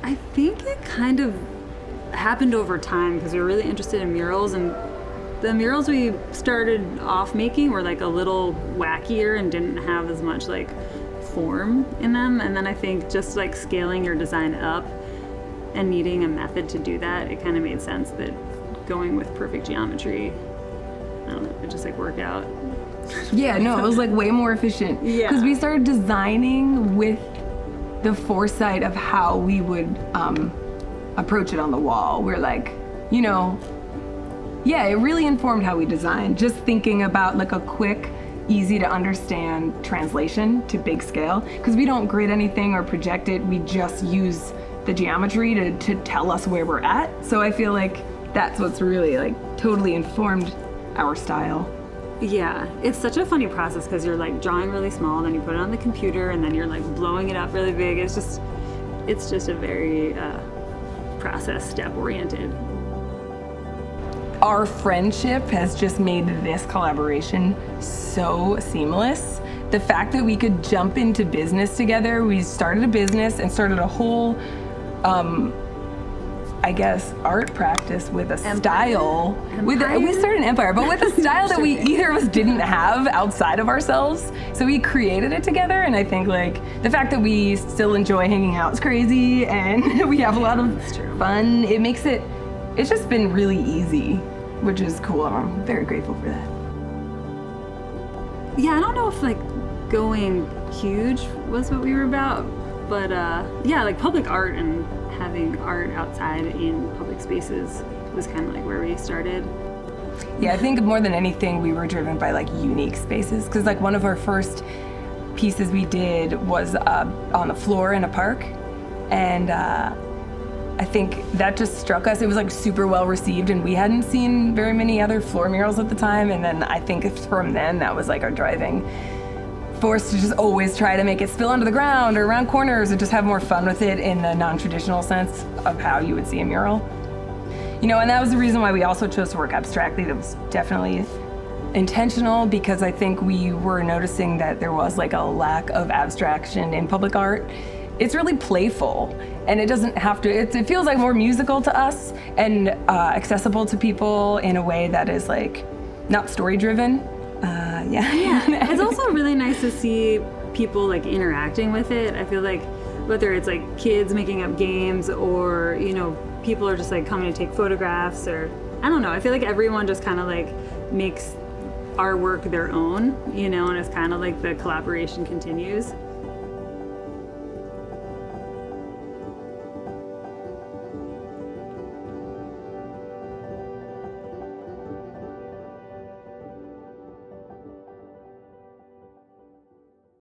I think it kind of happened over time because we were really interested in murals, and the murals we started off making were like a little wackier and didn't have as much like form in them. And then I think just like scaling your design up and needing a method to do that, it kind of made sense that going with perfect geometry, I don't know, it just like worked out. Yeah, no, it was like way more efficient. Yeah. Because we started designing with the foresight of how we would approach it on the wall. We're like, you know, yeah, it really informed how we designed. Just thinking about like a quick, easy to understand translation to big scale. Because we don't grid anything or project it, we just use the geometry to tell us where we're at. So I feel like that's what's really like totally informed our style. Yeah, it's such a funny process because you're like drawing really small, then you put it on the computer, and then you're like blowing it up really big. It's just a very process step oriented. Our friendship has just made this collaboration so seamless. The fact that we could jump into business together, we started a business and started a whole, I guess, art practice with a style. We started an empire, but with a style that we either of us didn't have outside of ourselves. So we created it together, and I think like the fact that we still enjoy hanging out is crazy, and we have a lot of fun. It makes it, it's just been really easy, which is cool. I'm very grateful for that. Yeah, I don't know if like going huge was what we were about, but yeah, like public art and having art outside in public spaces was kind of like where we started. Yeah, I think more than anything we were driven by like unique spaces, because like one of our first pieces we did was on the floor in a park, and I think that just struck us. It was like super well received, and we hadn't seen very many other floor murals at the time, and then I think from then that was like our driving force to just always try to make it spill onto the ground or around corners and just have more fun with it in the non-traditional sense of how you would see a mural. You know, and that was the reason why we also chose to work abstractly. That was definitely intentional, because I think we were noticing that there was like a lack of abstraction in public art. It's really playful, and it doesn't have to, it feels like more musical to us and accessible to people in a way that is like not story driven. Yeah. It's also really nice to see people like interacting with it. I feel like whether it's like kids making up games or, you know, people are just like coming to take photographs, or I don't know, I feel like everyone just kind of like makes our work their own, you know, and it's kind of like the collaboration continues.